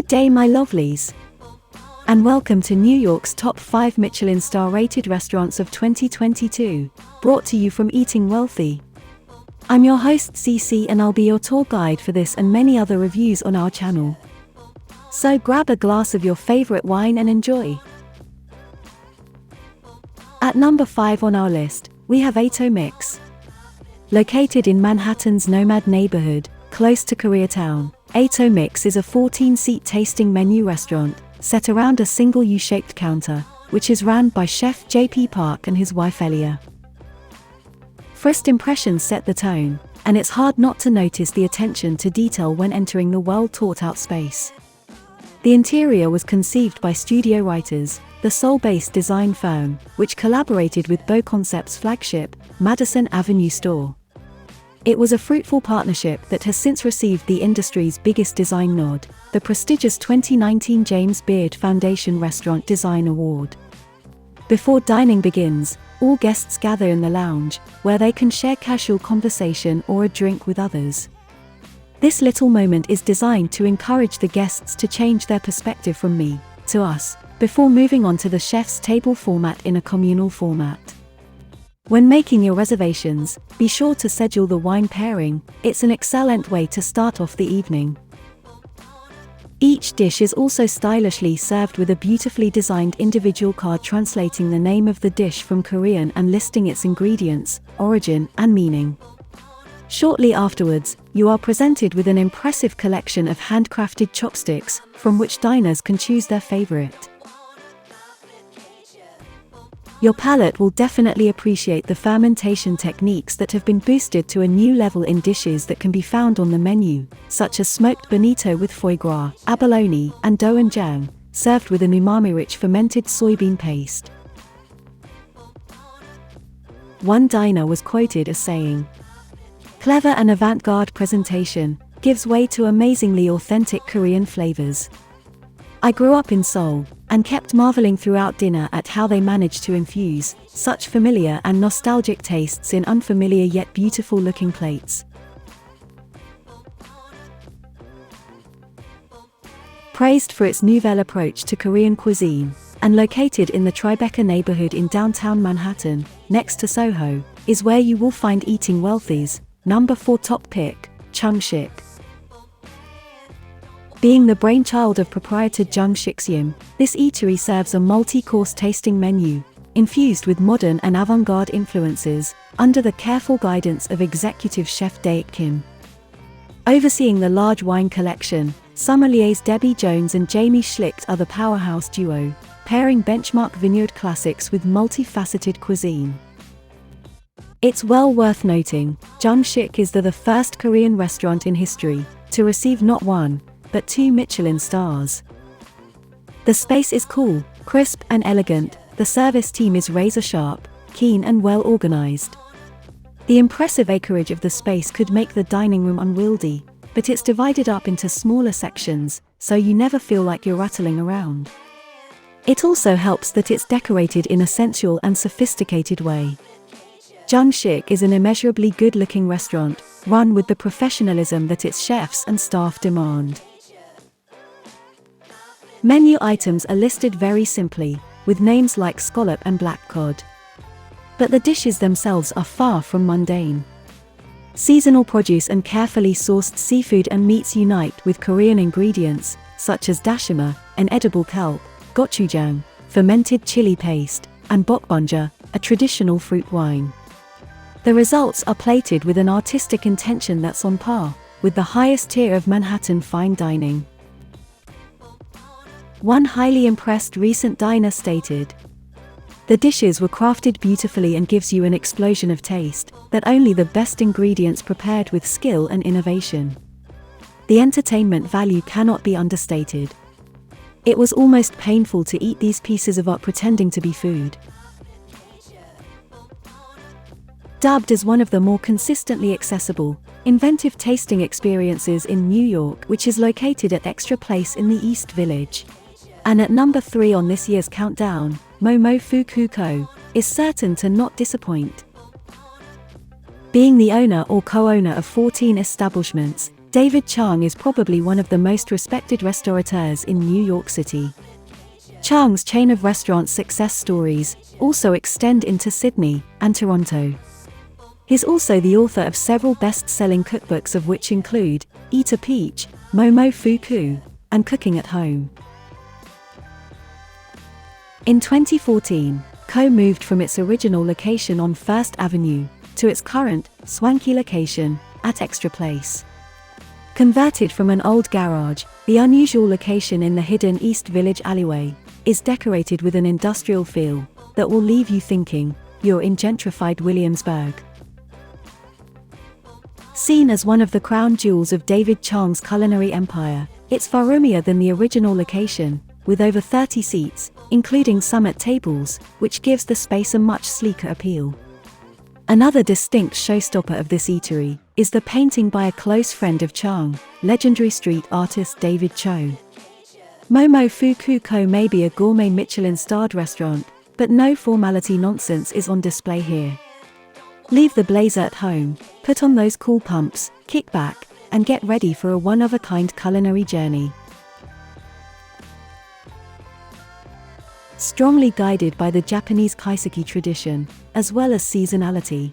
Good day, my lovelies. And welcome to New York's top 5 Michelin star rated restaurants of 2022, brought to you from Eating Wealthy. I'm your host Cece and I'll be your tour guide for this and many other reviews on our channel. So grab a glass of your favorite wine and enjoy. At number 5 on our list, we have Atomix. Located in Manhattan's Nomad neighborhood, close to Koreatown, Atomix is a 14-seat tasting menu restaurant, set around a single U-shaped counter, which is run by Chef J.P. Park and his wife Elia. First impressions set the tone, and it's hard not to notice the attention to detail when entering the well-thought-out space. The interior was conceived by studio writers, the Seoul-based design firm, which collaborated with Beau Concept's flagship, Madison Avenue store. It was a fruitful partnership that has since received the industry's biggest design nod, the prestigious 2019 James Beard Foundation Restaurant Design Award. Before dining begins, all guests gather in the lounge, where they can share casual conversation or a drink with others. This little moment is designed to encourage the guests to change their perspective from me to us, before moving on to the chef's table format in a communal format. When making your reservations, be sure to schedule the wine pairing. It's an excellent way to start off the evening. Each dish is also stylishly served with a beautifully designed individual card translating the name of the dish from Korean and listing its ingredients, origin, and meaning. Shortly afterwards, you are presented with an impressive collection of handcrafted chopsticks, from which diners can choose their favorite. Your palate will definitely appreciate the fermentation techniques that have been boosted to a new level in dishes that can be found on the menu, such as smoked bonito with foie gras, abalone, and doenjang, served with an umami-rich fermented soybean paste. One diner was quoted as saying, "Clever and avant-garde presentation gives way to amazingly authentic Korean flavors. I grew up in Seoul, and kept marveling throughout dinner at how they managed to infuse such familiar and nostalgic tastes in unfamiliar yet beautiful-looking plates." Praised for its nouvelle approach to Korean cuisine, and located in the Tribeca neighborhood in downtown Manhattan, next to Soho, is where you will find Eating Wealthy's number 4 top pick, Jungsik. Being the brainchild of proprietor Jungsik, this eatery serves a multi-course tasting menu, infused with modern and avant-garde influences, under the careful guidance of executive chef Dae Kim. Overseeing the large wine collection, sommeliers Debbie Jones and Jamie Schlicht are the powerhouse duo, pairing benchmark vineyard classics with multifaceted cuisine. It's well worth noting, Jungsik is the first Korean restaurant in history to receive not 1, but 2 Michelin stars. The space is cool, crisp, and elegant. The service team is razor-sharp, keen, and well-organized. The impressive acreage of the space could make the dining room unwieldy, but it's divided up into smaller sections, so you never feel like you're rattling around. It also helps that it's decorated in a sensual and sophisticated way. Jungsik is an immeasurably good-looking restaurant, run with the professionalism that its chefs and staff demand. Menu items are listed very simply, with names like scallop and black cod. But the dishes themselves are far from mundane. Seasonal produce and carefully sourced seafood and meats unite with Korean ingredients, such as dashima, an edible kelp, gochujang, fermented chili paste, and bokbanja, a traditional fruit wine. The results are plated with an artistic intention that's on par with the highest tier of Manhattan fine dining. One highly impressed recent diner stated, "The dishes were crafted beautifully and gives you an explosion of taste that only the best ingredients prepared with skill and innovation. The entertainment value cannot be understated. It was almost painful to eat these pieces of art pretending to be food." Dubbed as one of the more consistently accessible, inventive tasting experiences in New York, which is located at Extra Place in the East Village. And at number 3 on this year's countdown, Momofuku is certain to not disappoint. Being the owner or co-owner of 14 establishments, David Chang is probably one of the most respected restaurateurs in New York City. Chang's chain of restaurant success stories also extend into Sydney and Toronto. He's also the author of several best-selling cookbooks, of which include Eat a Peach, Momofuku, and Cooking at Home. In 2014, Co moved from its original location on First Avenue to its current, swanky location at Extra Place. Converted from an old garage, the unusual location in the hidden East Village alleyway is decorated with an industrial feel that will leave you thinking you're in gentrified Williamsburg. Seen as one of the crown jewels of David Chang's culinary empire, it's far roomier than the original location, with over 30 seats, including summit tables, which gives the space a much sleeker appeal. Another distinct showstopper of this eatery is the painting by a close friend of Chang, legendary street artist David Cho. Momofuku Co may be a gourmet Michelin-starred restaurant, but no formality nonsense is on display here. Leave the blazer at home, put on those cool pumps, kick back, and get ready for a one-of-a-kind culinary journey. Strongly guided by the Japanese kaiseki tradition, as well as seasonality.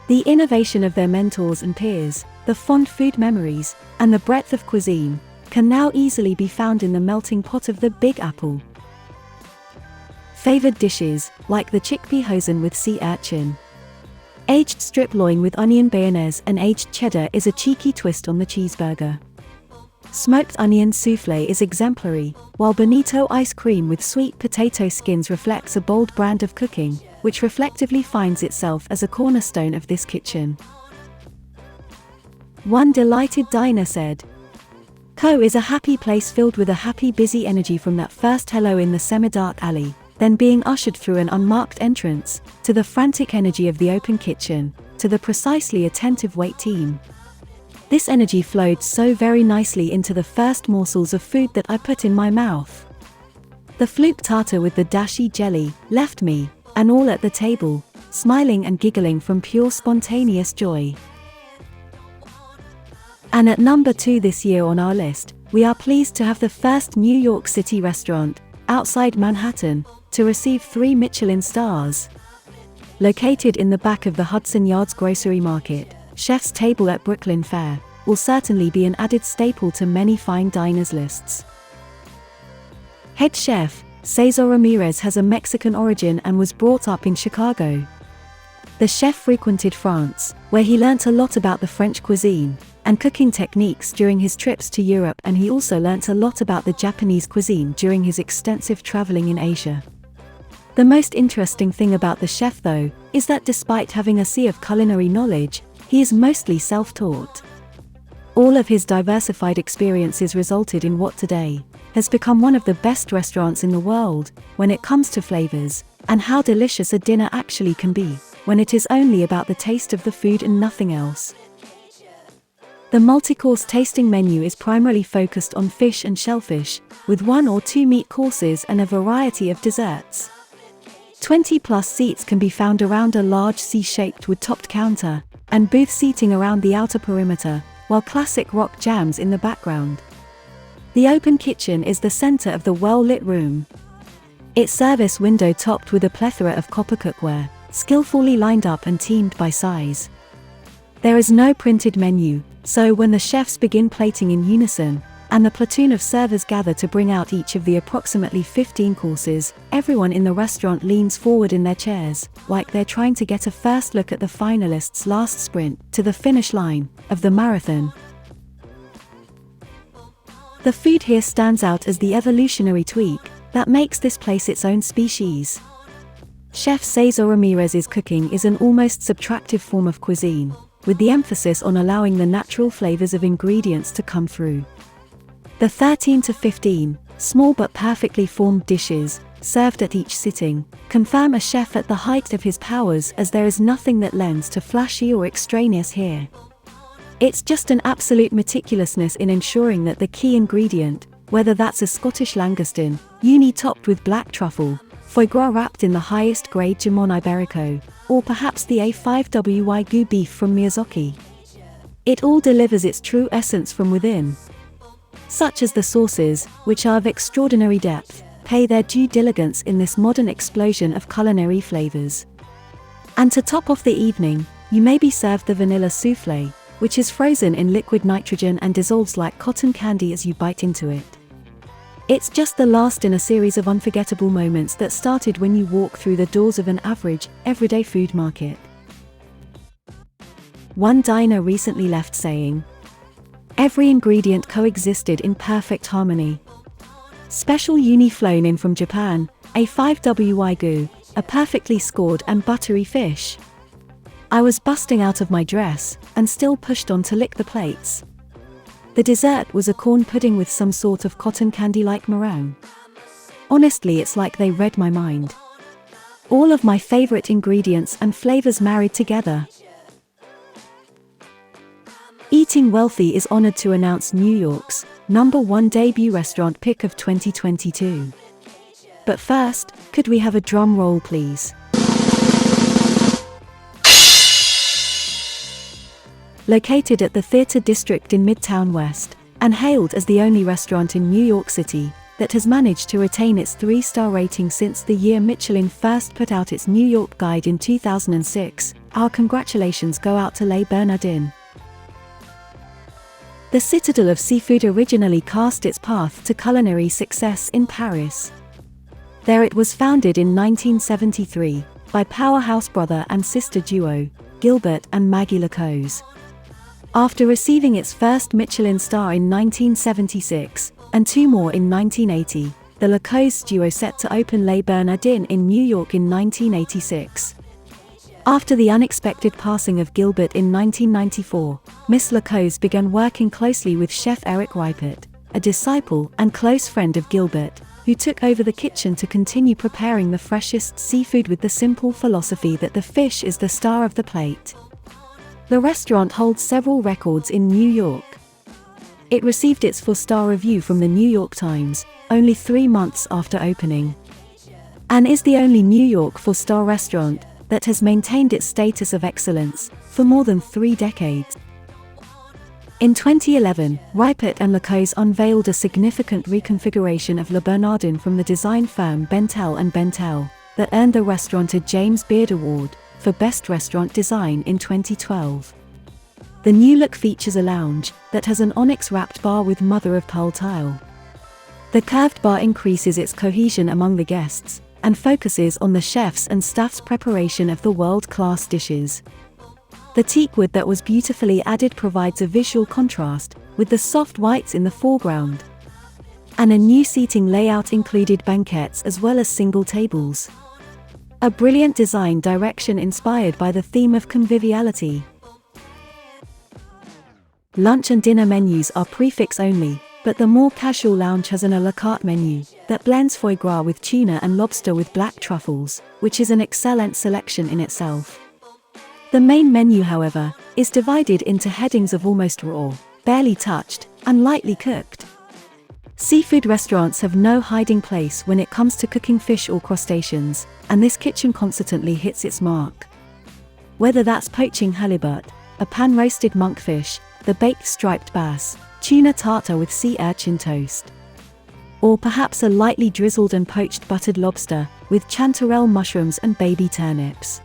The innovation of their mentors and peers, the fond food memories, and the breadth of cuisine can now easily be found in the melting pot of the Big Apple. Favored dishes, like the chickpea hosen with sea urchin. Aged strip loin with onion bayonnaise and aged cheddar is a cheeky twist on the cheeseburger. Smoked onion soufflé is exemplary, while bonito ice cream with sweet potato skins reflects a bold brand of cooking, which reflectively finds itself as a cornerstone of this kitchen. One delighted diner said, Co is a happy place filled with a happy busy energy, from that first hello in the semi-dark alley, then being ushered through an unmarked entrance, to the frantic energy of the open kitchen, to the precisely attentive wait team. This energy flowed so very nicely into the first morsels of food that I put in my mouth. The fluke tartar with the dashi jelly left me, and all at the table, smiling and giggling from pure spontaneous joy. And at number 2 this year on our list, we are pleased to have the first New York City restaurant, outside Manhattan, to receive 3 Michelin stars. Located in the back of the Hudson Yards Grocery Market, Chef's Table at Brooklyn Fair will certainly be an added staple to many fine diners' lists. Head chef, Cesar Ramirez has a Mexican origin and was brought up in Chicago. The chef frequented France, where he learnt a lot about the French cuisine and cooking techniques during his trips to Europe, and he also learnt a lot about the Japanese cuisine during his extensive traveling in Asia. The most interesting thing about the chef, though, is that despite having a sea of culinary knowledge, he is mostly self-taught. All of his diversified experiences resulted in what today has become one of the best restaurants in the world when it comes to flavors, and how delicious a dinner actually can be when it is only about the taste of the food and nothing else. The multi-course tasting menu is primarily focused on fish and shellfish, with 1 or 2 meat courses and a variety of desserts. 20+ seats can be found around a large C-shaped wood-topped counter, and booth seating around the outer perimeter, while classic rock jams in the background. The open kitchen is the center of the well-lit room. Its service window topped with a plethora of copper cookware, skillfully lined up and teamed by size. There is no printed menu, so when the chefs begin plating in unison, and the platoon of servers gather to bring out each of the approximately 15 courses, everyone in the restaurant leans forward in their chairs, like they're trying to get a first look at the finalists' last sprint to the finish line of the marathon. The food here stands out as the evolutionary tweak that makes this place its own species. Chef Cesar Ramirez's cooking is an almost subtractive form of cuisine, with the emphasis on allowing the natural flavors of ingredients to come through. The 13 to 15, small but perfectly formed dishes, served at each sitting, confirm a chef at the height of his powers, as there is nothing that lends to flashy or extraneous here. It's just an absolute meticulousness in ensuring that the key ingredient, whether that's a Scottish langoustine, uni topped with black truffle, foie gras wrapped in the highest grade Jamon Iberico, or perhaps the A5 Wagyu beef from Miyazaki. It all delivers its true essence from within. Such as the sauces, which are of extraordinary depth, pay their due diligence in this modern explosion of culinary flavors. And to top off the evening, you may be served the vanilla soufflé, which is frozen in liquid nitrogen and dissolves like cotton candy as you bite into it. It's just the last in a series of unforgettable moments that started when you walk through the doors of an average, everyday food market. One diner recently left saying, "Every ingredient coexisted in perfect harmony. Special uni flown in from Japan, a 5W wagyu, a perfectly scored and buttery fish. I was busting out of my dress, and still pushed on to lick the plates. The dessert was a corn pudding with some sort of cotton candy-like meringue. Honestly, it's like they read my mind. All of my favorite ingredients and flavors married together." Eating Wealthy is honored to announce New York's #1 debut restaurant pick of 2022. But first, could we have a drum roll please? Located at the Theater District in Midtown West, and hailed as the only restaurant in New York City that has managed to retain its 3-star rating since the year Michelin first put out its New York guide in 2006, our congratulations go out to Le Bernadin. The citadel of seafood originally cast its path to culinary success in Paris. There it was founded in 1973 by powerhouse brother and sister duo, Gilbert and Maggie Lacose. After receiving its first Michelin star in 1976, and 2 more in 1980, the Lacose duo set to open Le Bernadin in New York in 1986. After the unexpected passing of Gilbert in 1994, Miss Lacose began working closely with chef Eric Ripert, a disciple and close friend of Gilbert, who took over the kitchen to continue preparing the freshest seafood with the simple philosophy that the fish is the star of the plate. The restaurant holds several records in New York. It received its 4-star review from the New York Times, only 3 months after opening, and is the only New York 4-star restaurant that has maintained its status of excellence for more than 3 decades. In 2011, Ripert and Lacose unveiled a significant reconfiguration of Le Bernardin from the design firm Bentel & Bentel, that earned the restaurant a James Beard Award for Best Restaurant Design in 2012. The new look features a lounge that has an onyx-wrapped bar with mother-of-pearl tile. The curved bar increases its cohesion among the guests, and focuses on the chefs and staff's preparation of the world-class dishes. The teakwood that was beautifully added provides a visual contrast, with the soft whites in the foreground. And a new seating layout included banquettes as well as single tables. A brilliant design direction inspired by the theme of conviviality. Lunch and dinner menus are prefix only, but the more casual lounge has an à la carte menu that blends foie gras with tuna and lobster with black truffles, which is an excellent selection in itself. The main menu, however, is divided into headings of almost raw, barely touched, and lightly cooked. Seafood restaurants have no hiding place when it comes to cooking fish or crustaceans, and this kitchen constantly hits its mark. Whether that's poaching halibut, a pan-roasted monkfish, the baked striped bass, tuna tartar with sea urchin toast, or perhaps a lightly drizzled and poached buttered lobster with chanterelle mushrooms and baby turnips.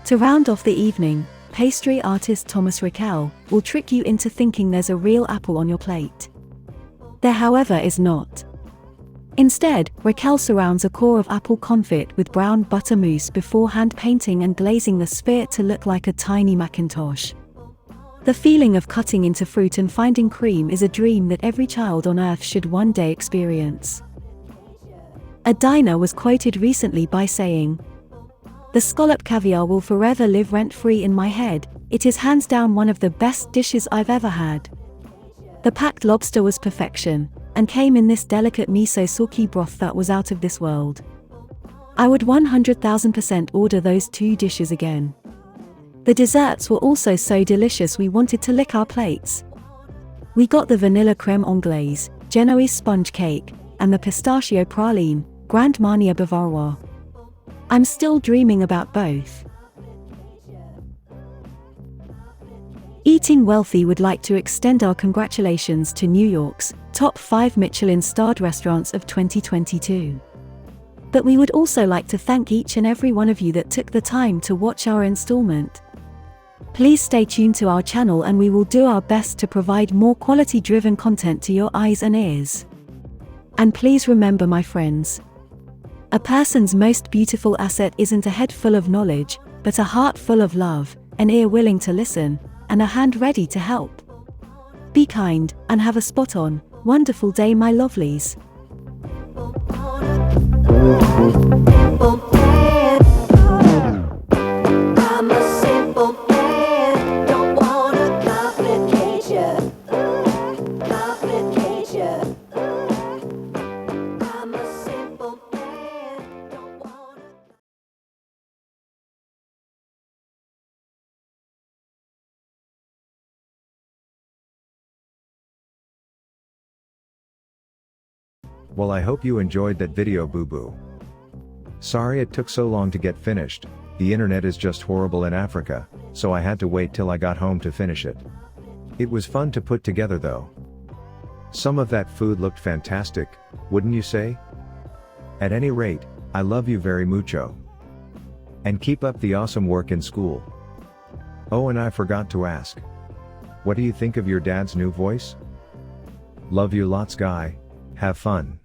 To round off the evening, pastry artist Thomas Raquel will trick you into thinking there's a real apple on your plate. There, however, is not. Instead, Raquel surrounds a core of apple confit with brown butter mousse before hand painting and glazing the sphere to look like a tiny Macintosh. The feeling of cutting into fruit and finding cream is a dream that every child on earth should one day experience. A diner was quoted recently by saying, "The scallop caviar will forever live rent-free in my head. It is hands down one of the best dishes I've ever had." The packed lobster was perfection, and came in this delicate miso soki broth that was out of this world. I would 100,000% order those 2 dishes again. The desserts were also so delicious we wanted to lick our plates. We got the vanilla creme anglaise, Genoese sponge cake, and the pistachio praline, Grand Marnier Bavarois. I'm still dreaming about both. Eating Wealthy would like to extend our congratulations to New York's top 5 Michelin-starred restaurants of 2022. But we would also like to thank each and every one of you that took the time to watch our installment. Please stay tuned to our channel and we will do our best to provide more quality-driven content to your eyes and ears. And please remember, my friends, a person's most beautiful asset isn't a head full of knowledge, but a heart full of love, an ear willing to listen, and a hand ready to help. Be kind, and have a spot-on, wonderful day, my lovelies. I'm a simple man, don't wanna complicate ya, complicate ya. I'm a simple man, don't wanna. Well, I hope you enjoyed that video, boo boo. Sorry it took so long to get finished. The internet is just horrible in Africa, so I had to wait till I got home to finish it. It was fun to put together though. Some of that food looked fantastic, wouldn't you say? At any rate, I love you very mucho. And keep up the awesome work in school. Oh, and I forgot to ask. What do you think of your dad's new voice? Love you lots, guy. Have fun.